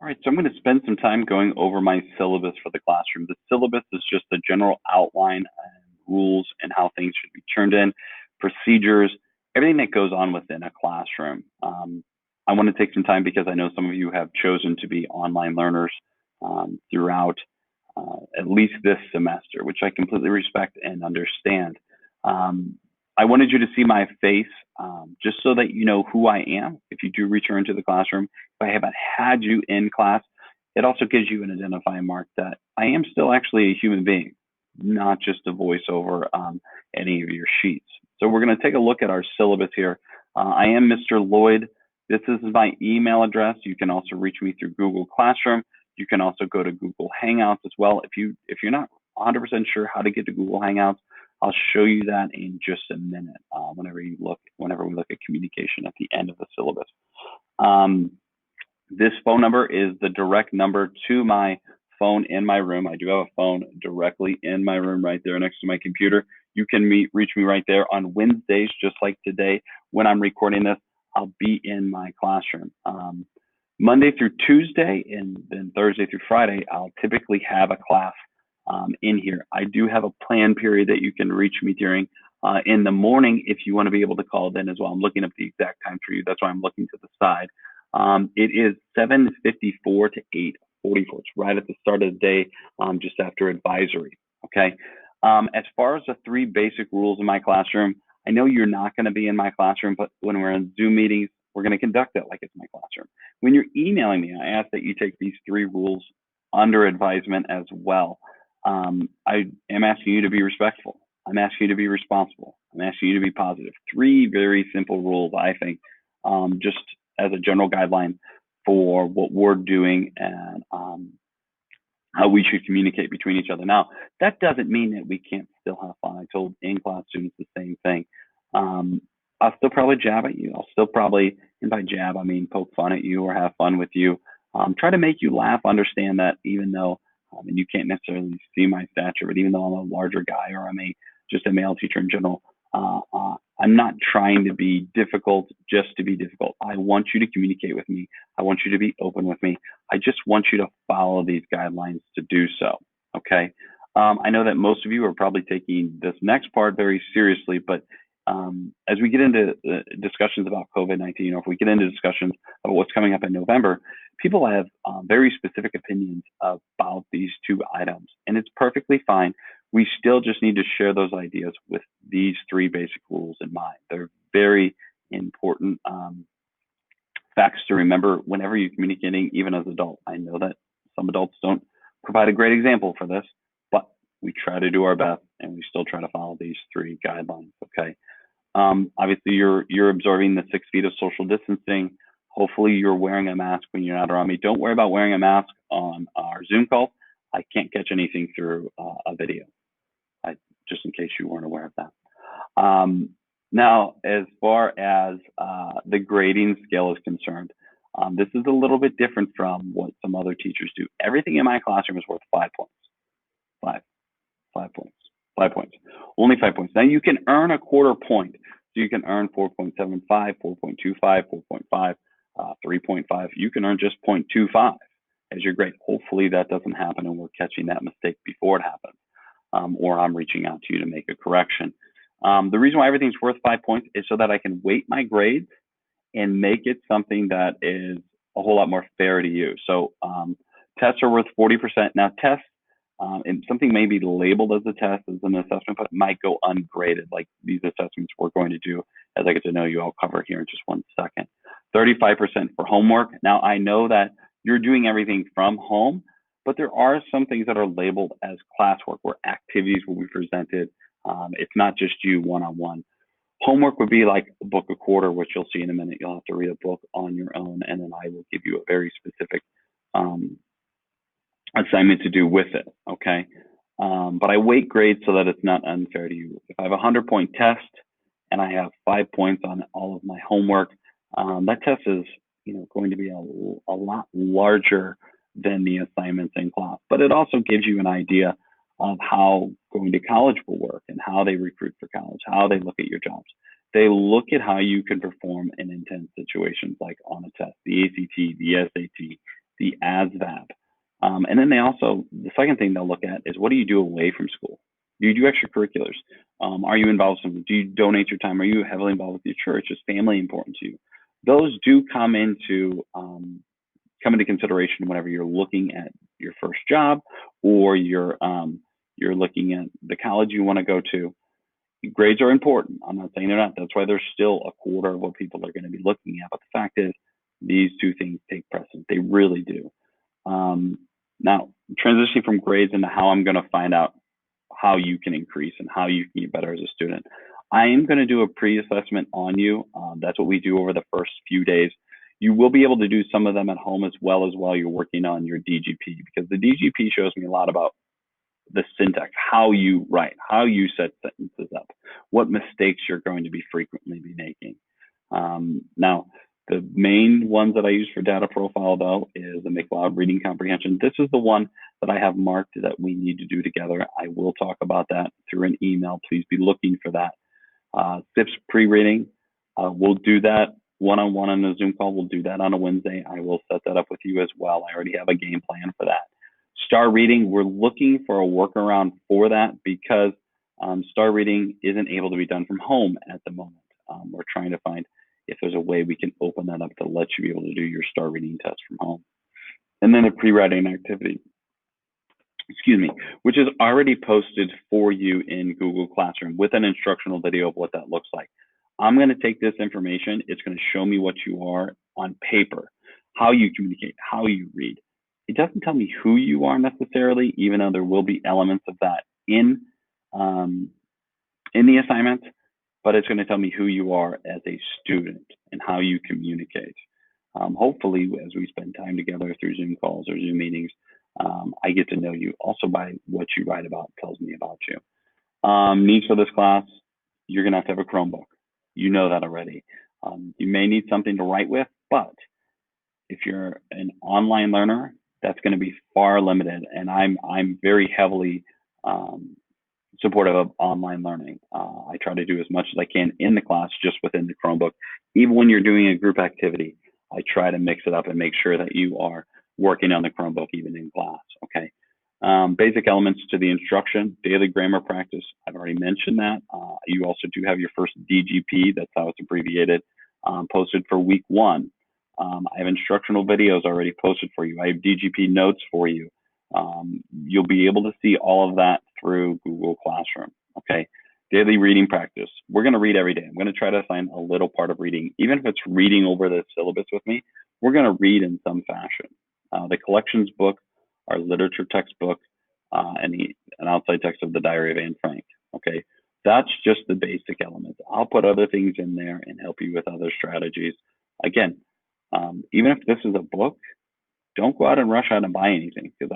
All right, so I'm going to spend some time going over my syllabus for the classroom. The syllabus is just a general outline and rules and how things should be turned in, procedures, everything that goes on within a classroom. I want to take some time because I know some of you have chosen to be online learners throughout at least this semester, which I completely respect and understand. I wanted you to see my face just so that you know who I am if you do return to the classroom. If I haven't had you in class, it also gives you an identifying mark that I am still actually a human being, not just a voice over any of your sheets. So we're going to take a look at our syllabus here. I am Mr. Lloyd. This is my email address. You can also reach me through Google Classroom. You can also go to Google Hangouts as well. If you're not 100% sure how to get to Google Hangouts, I'll show you that in just a minute. Whenever we look at communication at the end of the syllabus. This phone number is the direct number to my phone in my room. I do have a phone directly in my room right there next to my computer. You can reach me right there on Wednesdays, just like today. When I'm recording this, I'll be in my classroom. Monday through Tuesday and then Thursday through Friday, I'll typically have a class in here. I do have a planned period that you can reach me during in the morning if you want to be able to call it in as well. I'm looking up the exact time for you. That's why I'm looking to the side. It is 7:54 to 8:44. It's right at the start of the day, just after advisory. Okay. As far as the three basic rules in my classroom, I know you're not going to be in my classroom, but when we're in Zoom meetings, we're going to conduct it like it's my classroom. When you're emailing me, I ask that you take these three rules under advisement as well. I am asking you to be respectful. I'm asking you to be responsible. I'm asking you to be positive. Three very simple rules, I think, just as a general guideline for what we're doing and how we should communicate between each other. Now, that doesn't mean that we can't still have fun. I told in-class students the same thing. I'll still probably jab at you. I'll still probably, and by jab, I mean poke fun at you or have fun with you. Try to make you laugh, understand that even though, and you can't necessarily see my stature, but even though I'm a larger guy or I'm just a male teacher in general, I'm not trying to be difficult just to be difficult. I want you to communicate with me. I want you to be open with me. I just want you to follow these guidelines to do so. Okay. I know that most of you are probably taking this next part very seriously, but as we get into discussions about COVID-19, or if we get into discussions about what's coming up in November, people have very specific opinions about these two items, and it's perfectly fine. We still just need to share those ideas with these three basic rules in mind. They're very important facts to remember whenever you're communicating, even as an adult. I know that some adults don't provide a great example for this, but we try to do our best, and we still try to follow these three guidelines. Okay. Obviously, you're observing the 6 feet of social distancing. Hopefully, you're wearing a mask when you're not around me. Don't worry about wearing a mask on our Zoom call. I can't catch anything through a video, just in case you weren't aware of that. Now, as far as the grading scale is concerned, this is a little bit different from what some other teachers do. Everything in my classroom is worth 5 points. 5 points. 5 points. Only 5 points. Now, you can earn a quarter point. So you can earn 4.75, 4.25, 4.5, 3.5. You can earn just 0.25 as your grade. Hopefully, that doesn't happen and we're catching that mistake before it happens, or I'm reaching out to you to make a correction. The reason why everything's worth 5 points is so that I can weight my grades and make it something that is a whole lot more fair to you. So tests are worth 40%. Now, tests, and something may be labeled as a test, as an assessment, but it might go ungraded, like these assessments we're going to do as I get to know you. I'll cover here in just 1 second. 35% for homework. Now, I know that you're doing everything from home, but there are some things that are labeled as classwork where activities will be presented. It's not just you one-on-one. Homework would be like a book a quarter, which you'll see in a minute. You'll have to read a book on your own, and then I will give you a very specific assignment to do with it, okay? But I weight grades so that it's not unfair to you. If I have a 100-point test and I have 5 points on all of my homework, that test is going to be a lot larger than the assignments in class. But it also gives you an idea of how going to college will work and how they recruit for college, how they look at your jobs. They look at how you can perform in intense situations like on a test, the ACT, the SAT, the ASVAB. And then the second thing they'll look at is what do you do away from school? Do you do extracurriculars? Are you involved in something? Do you donate your time? Are you heavily involved with your church? Is family important to you? Those do come into consideration whenever you're looking at your first job, or you're looking at the college you want to go to. Grades are important. I'm not saying they're not. That's why there's still a quarter of what people are going to be looking at. But the fact is, these two things take precedence. They really do. Now, transitioning from grades into how I'm going to find out how you can increase and how you can get better as a student. I am going to do a pre-assessment on you. That's what we do over the first few days. You will be able to do some of them at home as well as while you're working on your DGP, because the DGP shows me a lot about the syntax, how you write, how you set sentences up, what mistakes you're going to be frequently be making. Now, the main ones that I use for data profile, though, is the McLeod reading comprehension. This is the one that I have marked that we need to do together. I will talk about that through an email. Please be looking for that. SIPS pre-reading, we'll do that one-on-one on a Zoom call. We'll do that on a Wednesday. I will set that up with you as well. I already have a game plan for that. Star reading, we're looking for a workaround for that because star reading isn't able to be done from home at the moment. We're trying to find if there's a way we can open that up to let you be able to do your star reading test from home. And then a pre-writing activity, which is already posted for you in Google Classroom with an instructional video of what that looks like. I'm going to take this information. It's going to show me what you are on paper, how you communicate, how you read. It doesn't tell me who you are necessarily, even though there will be elements of that in the assignment, but it's going to tell me who you are as a student and how you communicate. Hopefully, as we spend time together through Zoom calls or Zoom meetings, I get to know you also by what you write about tells me about you. Needs for this class, you're going to have a Chromebook. You know that already. You may need something to write with, but if you're an online learner, that's going to be far limited. And I'm very heavily supportive of online learning. I try to do as much as I can in the class just within the Chromebook. Even when you're doing a group activity, I try to mix it up and make sure that you are working on the Chromebook even in class, okay? Basic elements to the instruction, daily grammar practice. I've already mentioned that. You also do have your first DGP, that's how it's abbreviated, posted for week 1. I have instructional videos already posted for you. I have DGP notes for you. You'll be able to see all of that through Google Classroom, okay? Daily reading practice. We're going to read every day. I'm going to try to assign a little part of reading. Even if it's reading over the syllabus with me, we're going to read in some fashion. The collections book, our literature textbook, and an outside text of the Diary of Anne Frank, okay? That's just the basic elements. I'll put other things in there and help you with other strategies. Again, even if this is a book, don't go out and rush out and buy anything, because